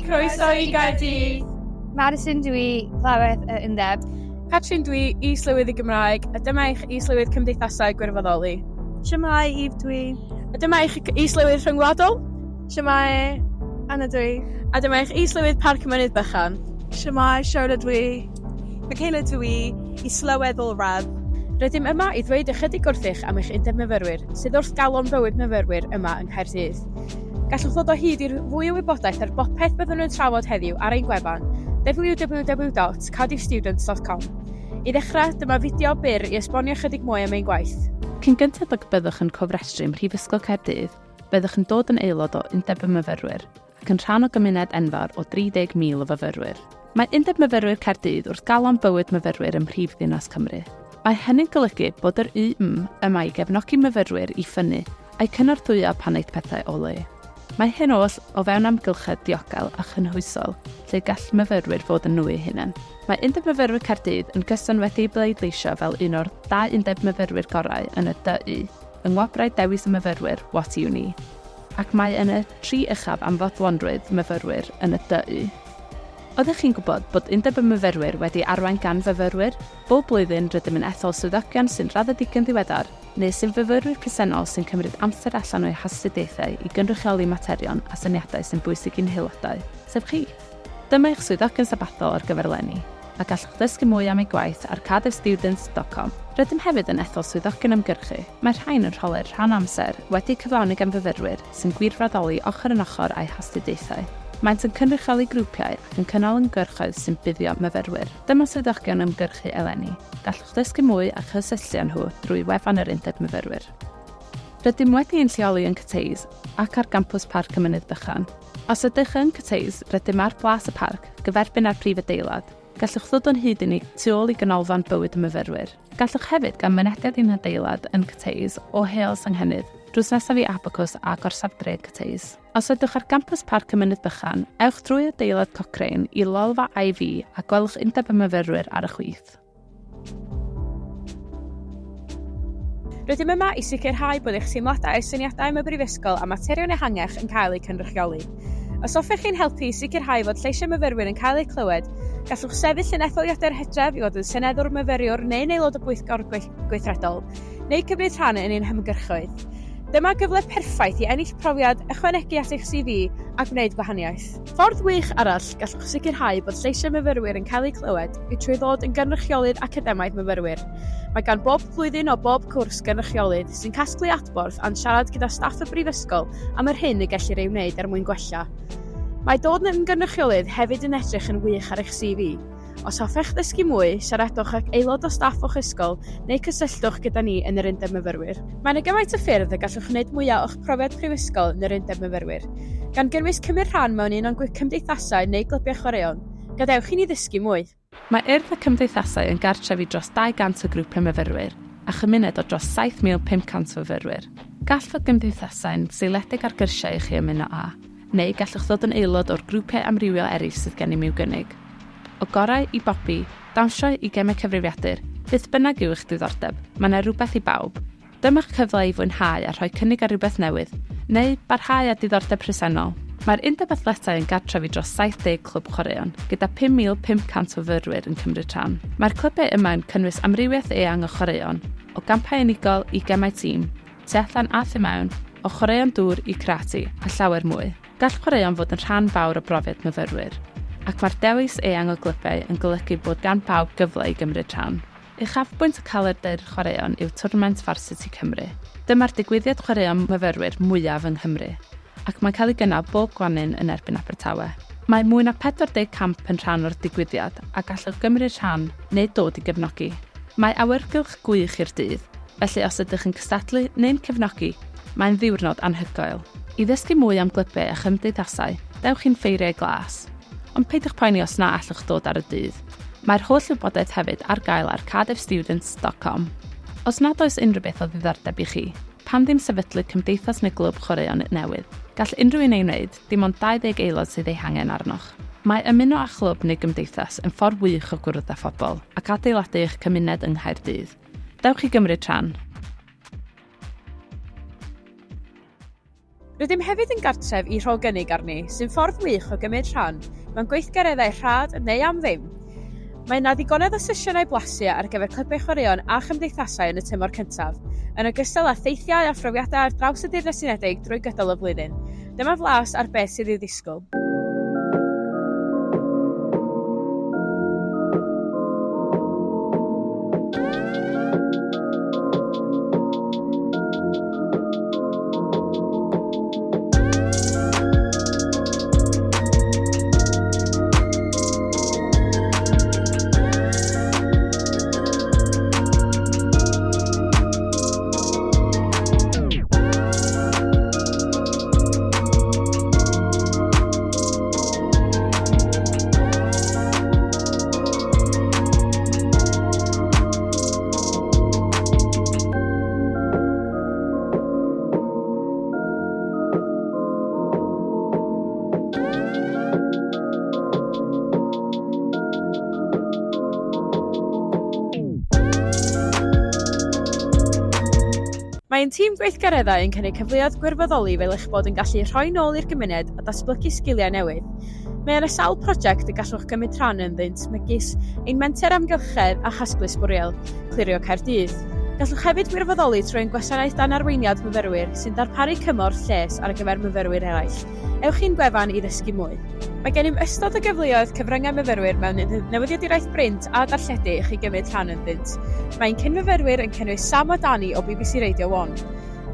croeso I Gaerdydd. Madison dwi, Clywed Undeb. Catrin dwi, is-lywydd I Gymraeg, a dyma eich is-lywydd cymdeithasau gwirfoddoli. Siamai Eve dwi. A dyma eich is-lywydd rhyngwladol. Siamai Anna dwi. A dyma eich is-lywydd Parc Mynydd Bychan. Siamai Charlotte dwi. Michaela dwi, is-lyweddol radd. Rydym yma I ddweud ychydig wrthych am eich undeb myfyrwyr, sydd wrth galon bywyd myfyrwyr yma yng Caerdydd. Gallwch ddod o hyd i'r fwy o wybodaeth ar bopeth byddwn nhw'n trafod heddiw ar ein gwefan www.caerdyddstudents.com. I ddechrau, dyma fideo byr I esbonio chydig mwy am ein gwaith. Cyn gyntaf ag byddwch yn cofrestru Mhrifysgol Caerdydd, byddwch yn dod yn aelod o Undeb y Myfyrwyr ac yn rhan o gymuned enfawr o 30,000 o fyfyrwyr. Mae Undeb Myfyrwyr Caerdydd wrth galon bywyd myfyrwyr ym Mhrifddinas Cymru. Mae hynny'n golygu bod yr UM yma I gefnogi myfyrwyr I ffynnu a'i cynorthwyo pan wneud pethau o le. Mae hyn oll o fewn amgylchedd diogel a chynhwysol lle gall myfyrwyr fod yn nhw eu hunain. Mae Undeb Myfyrwyr Caerdydd yn gyson wedi'i bleidleisio fel un o'r 2 undeb myfyrwyr gorau yn y DU, yng Ngwobrau Dewis y Myfyrwyr What Uni, ac mae yn y 3 uchaf am fodlonrwydd myfyrwyr yn y DU. Oeddech chi'n gwybod bod Undeb y Myfyrwyr wedi arwain gan fyfyrwyr? Bob blwyddyn rydym yn ethol swyddogion sy'n raddedig yn ddiweddar, neu sy'n fyfyrwyr presennol sy'n cymryd amser allan o'u hastudiaethau I gynrychioli materion a syniadau sy'n bwysig i'n haelodau, sef chi. Dyma eich swyddogion sabathol ar gyfer leni, a gallwch ddysgu mwy am ei gwaith ar Caerdyddstudents.com. Rydym hefyd yn ethol swyddogion ymgyrchu. Mae rhain yn rholer rhan amser wedi cyflawni gan fyfyrwyr sy'n gwirfoddoli ochr yn ochr a'u hastudiaethau. Maent yn cynrychioli grwpiau ac yn cynnal ymgyrchoedd sy'n buddio myfyrwyr. Dyma swyddogion ymgyrchu eleni. Gallwch ddysgu mwy a chysylltu â nhw drwy wefan yr Undeb Myfyrwyr. Rydym wedi ein lleoli yn Caerdydd ac ar gampws Parc Mynydd Bychan. Os ydych yn Caerdydd, rydym ar blas y parc, gyferbyn ar prif adeilad. Gallwch ddod o'n hyd I ni tu ôl I ganolfan bywyd y myfyrwyr. Gallwch hefyd gan mynediad i'n adeilad yn Caerdydd o Hales Ynghynydd, drws nesaf I Abacws a gorsaf dre Caerdydd. Os ydych ar gampws Parc y Mynydd Bychan, ewch drwy adeilad Cochrane I lolfa IV a gwelwch Undeb y Myfyrwyr ar y chwith. Rydym yma I sicrhau bod eich teimladau a syniadau am y brifysgol a materion ehangach yn cael eu cynrychioli. Os hoffech chi'n helpu I sicrhau fod lleisiau myfyrwyr yn cael eu clywed, gallwch sefyll yn etholiadau'r Hydref I fod yn seneddwr myfyriwr neu'n aelod o bwyllgor gweithredol, neu cymryd rhan yn ein hymgyrchoedd. Dyma gyfle perffaith I ennill profiad ychwanegu at eich CV a gwneud gwahaniaeth. Ffordd wych arall gallwch sicrhau bod lleisiau myfyrwyr yn cael eu clywed I trwy ddod yn gynrychiolydd academaidd myfyrwyr. Mae gan bob blwyddyn o bob cwrs gynrychiolydd sy'n casglu adborth a'n siarad gyda staff y brifysgol am yr hyn y gellir ei wneud er mwyn gwella. Mae dod yn gynrychiolydd hefyd yn edrych yn wych ar eich CV. Os hoffech ddysgu mwy, siaradwch ag aelod o staff o'ch ysgol neu cysylltwch gyda ni yn yr Undeb Myfyrwyr. Mae'n gymaint o ffyrdd y gallwch wneud mwyaf o'ch profiad prifysgol yn yr Undeb Myfyrwyr. Gan gynnwys cymryd rhan mewn un o'n cymdeithasau neu glybau chwaraeon, gadewch I ni ddysgu mwy. Mae Urdd y Cymdeithasau yn gartrefi dros 200 o grwpiau myfyrwyr a chymuned o dros 7,500 o fyfyrwyr. Gall fod gymdeithasau'n seiliedig ar gyrsiau I chi ymuno â, neu gallwch ddod yn aelod o'r grwpiau amrywio eraill sydd gennym i'w gynnig. O gorau I bobi, dawnsio I gemau cyfrifiadur, beth bynnag yw eich diddordeb, mae yna rhywbeth I bawb. Dyma'ch cyfle I fwynhau a rhoi cynnig ar rhywbeth newydd, neu barhau a diddordeb presennol. Mae'r Undeb Athletau yn gartrefi dros 70 clwb chwaraeon, gyda 5,500 o fyfyrwyr yn cymryd rhan. Mae'r clybau yma yn cynnwys amrywiaeth eang o chwaraeon, o gampau unigol I gemau tîm, tu allan a thu mewn, o chwaraeon dŵr I crati a llawer mwy. Gall chwaraeon fod yn rhan fawr o brofiad myfyrwyr, ac mae'r dewis eang o glybau yn golygu bod gan bawb gyfle I gymryd rhan. Uchafbwynt y calendr chwaraeon yw Twrnament Varsity Cymru. Dyma'r digwyddiad chwaraeon myfyrwyr mwyaf yng Nghymru, ac mae'n cael ei gynnal bob gwanyn yn erbyn Abertawe. Mae mwy na 40 camp yn rhan o'r digwyddiad a gallwch gymryd rhan neu dod I gefnogi. Mae awyrgylch gwych i'r dydd, felly os ydych yn cystadlu neu'n cefnogi, mae'n ddiwrnod anhygoel. I ddysgu mwy am glybau a chymdeithasau, dewch i'n ffeiriau glas. Ond peidwch poeni os na allwch dod ar y dydd. Mae'r holl wybodaeth hefyd ar gael ar Caerdyddstudents.com. Os nad oes unrhyw beth o ddiddordeb I chi, pam ddim sefydlu cymdeithas neu glwb chwaraeon newydd? Gall unrhyw un ei wneud, dim ond 20 aelod sydd ei hangen arnoch. Mae ymuno â chlwb neu gymdeithas yn ffordd wych o gwrdd â phobl ac adeiladu eich cymuned yng Nghaerdydd. Dewch I gymryd rhan. Rydym hefyd yn gartref i rhogynnig arni, sy'n ffordd wych o gymryd rhan mewn gweithgareddau rhad neu am ddim. Mae yna ddigonedd o sesiynau blasu ar gyfer clybau chwaraeon a chymdeithasau yn y tymor cyntaf, yn ogystal â theithiau a phrofiadau ar draws y Deyrnas Unedig drwy gydol y flwyddyn. Dyma flas ar beth sydd i'w ddisgwyl. Mae'n tîm gweithgareddau yn cynnig cyfleoedd gwirfoddoli fel eich bod yn gallu rhoi nôl i'r gymuned a datblygu sgiliau newydd. Mae yna sawl prosiect y gallwch gymryd rhan ynddynt megis ein menter amgylchedd a chasglu sbwriel, clirio Caerdydd. Gallwch hefyd gwirfoddoli trwy'n gwasanaeth dan arweiniad myfyrwyr sy'n darparu cymorth lles ar gyfer myfyrwyr eraill. Ewch i'n gwefan i ddysgu mwy. Mae gennym ystod o gyfleoedd cyfryngau myfyrwyr mewn newyddiaduraeth brint a darlledu i chi gymryd rhan ynddynt. Mae'n cyn-myfyrwyr yn cynnwys Sam a Dani o BBC Radio 1.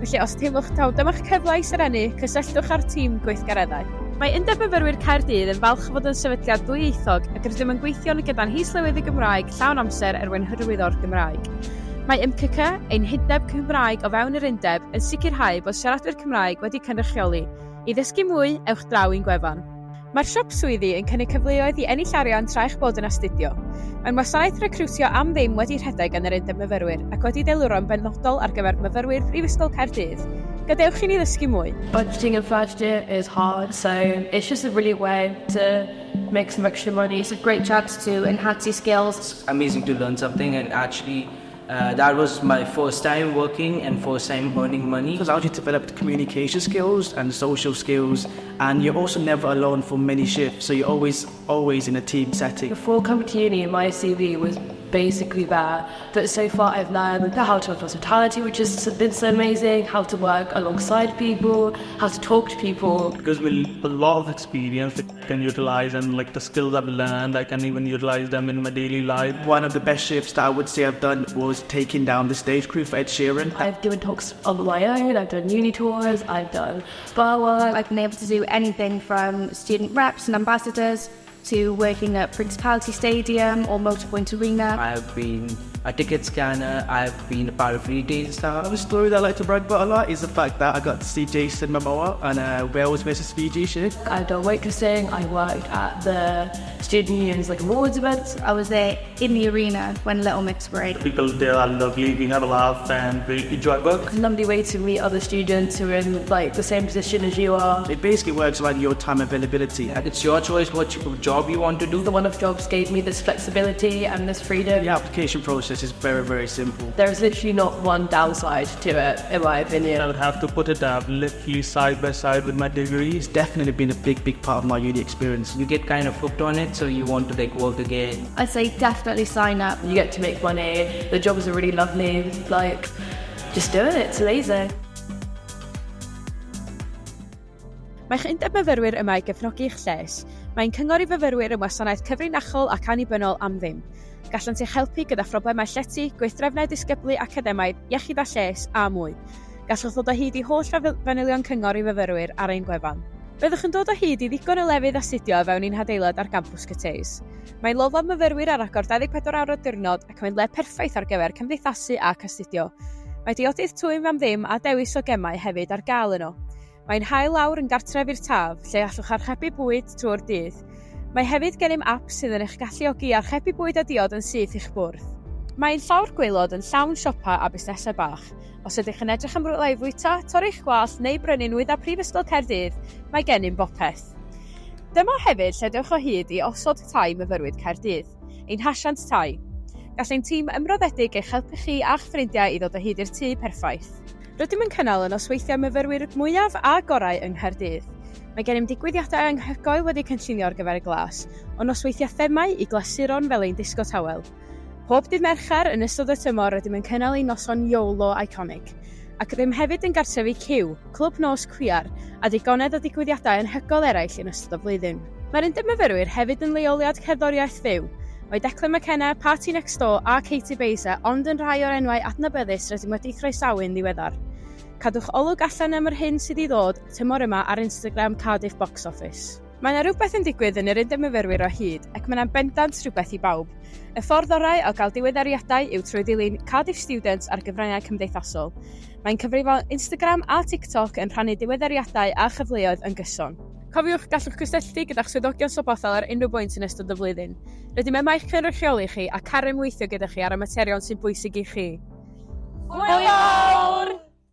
Felly os teimlwch taw dyma'ch cyfle i syrenu, cysylltwch ar tîm gweithgareddau. Mae Undeb Myfyrwyr Caerdydd yn falch fod yn sefydliad dwyieithog ac rydym yn gweithio gyda'n hislywyddi Gymraeg llawn amser hyrwyddo'r Gymraeg. Mae MCC, ein hydeb Cymraeg o fewn yr Undeb, yn sicrhau bod siaradwyr Cymraeg wedi cynrychioli. I ddysgu mwy, ewch draw i'n gwefan. Mae'r siop swyddi yn cynnig cyfleoedd i ennill arian tra'ch bod yn astudio. Mae'n wasanaeth recrwtio am ddim wedi rhedeg yn yr Undeb Myfyrwyr ac wedi deilwro'n benodol ar gyfer myfyrwyr Prifysgol Caerdydd. Gadewch i ni ddysgu mwy. Budgeting in first year is hard, so it's just a really way to make some extra money. It's a great chance to enhance your skills. It's amazing to learn something, and actually that was my first time working and first time earning money. Because I actually developed communication skills and social skills, and you're also never alone for many shifts, so you're always in a team setting. Before coming to uni, my CV was basically that, but so far I've learned how to have hospitality, which has been so amazing, how to work alongside people, how to talk to people. Because with a lot of experience I can utilize, and like the skills I've learned, I can even utilize them in my daily life. One of the best shifts that I would say I've done was taking down the stage crew for Ed Sheeran. I've given talks on my own, I've done uni tours, I've done bar work. I've been able to do anything from student reps and ambassadors to working at Principality Stadium or Motorpoint Arena. I've been a ticket scanner, I've been a part of retail staff. The story that I like to brag about a lot is the fact that I got to see Jason Momoa on Wales vs Fiji shit. I've done waitressing, I worked at the student union's awards events. I was there in the arena when Little Mix were in. People there are lovely, we have a laugh and we enjoy work. It's a lovely way to meet other students who are in the same position as you are. It basically works around your time availability. It's your choice what job you want to do. The one-off jobs gave me this flexibility and this freedom. The application process is very, very simple. There's literally not one downside to it, in my opinion. I would have to put it up literally side by side with my degree. It's definitely been a big part of my uni experience. You get kind of hooked on it, so you want to work again. I'd say definitely sign up. You get to make money, the jobs are really lovely, just do it, it's lazy. Mae'ch Undeb Myfyrwyr yma i gefnogi eich lles. Mae'n cyngor i fyfyrwyr yn wasanaeth cyfrinachol ac annibynnol am ddim. Gallant eich helpu gyda phroblemau llety, gweithdrefnau disgyblu academaidd, iechyd a lles a mwy. Gallwch ddod o hyd i holl fanylion cyngor i fyfyrwyr ar ein gwefan. Byddwch yn dod o hyd i ddigon o lefydd astudio fewn un adeilad ar gampws Caerdydd. Mae'n loddfa myfyrwyr ar agor 24 awr o diwrnod ac mae'n le perffaith ar gyfer cymdeithasu ac astudio. Mae diodydd twym am ddim a dewis o gemau hefyd ar gael yno. Mae'n hael lawr yn gartref i'r taf, lle allwch archebu bwyd trwy'r dydd. Mae hefyd gennym ap sydd yn eich galluogi archebu bwyd a diod yn syth i'ch bwrdd. Mae'n llawr gwaelod yn llawn siopa a busnesau bach. Os ydych yn edrych am rwle i fwyta, torri'ch gwallt neu brynu nwyddau Prifysgol Caerdydd, mae gennym bopeth. Dyma hefyd lle dewch o hyd i osod tai myfyrwyr Caerdydd, ein hasiant tai. Gall ein tîm ymroddedig eich helpu chi a'ch ffrindiau i ddod o hyd i'r tŷ perffaith. Rydym yn cynnal yn osweithio myfyrwyr mwyaf a gorau yng Nghaerdydd. Mae gennym digwyddiadau anhygoel wedi cynllunio ar gyfer y glas, ond nosweithio themau i glasuron fel ein disgo tawel. Pob dydd Mercher yn ystod y tymor rydym yn cynnal ein noson YOLO iconic, ac rydym hefyd yn gartrefu Q, clwb nos cwiar, a digonedd o digwyddiadau anhygoel eraill yn ystod y flwyddyn. Mae'r Undeb Myfyrwyr hefyd yn leoliad cerddoriaeth fyw. Mae Declan McKenna, Party Next Door a Katie Beza ond yn rhai o'r enwau adnabyddus rydym wedi croesawu'n ddiweddar. Cadwch olwg allan am yr hyn sydd i ddod tymor yma ar Instagram Caerdydd Box Office. Mae yna rhywbeth yn digwydd yn yr Undeb Myfyrwyr o hyd, ac mae yna'n bendant rhywbeth i bawb. Y ffordd orau o gael diweddariadau yw trwy ddilyn Caerdydd Students ar gyfraniau cymdeithasol. Mae'n cyfrifol Instagram a TikTok yn rhannu diweddariadau a chyfleoedd yn gyson. Cofiwch gallwch gysylltu gyda'ch swyddogion sobothol ar unrhyw bwynt yn ystod y flwyddyn. Rydym yma i'ch cynrychioli chi a caru mweithio gyda chi ar y materion sy'n bwysig i chi. Hwyl fawr!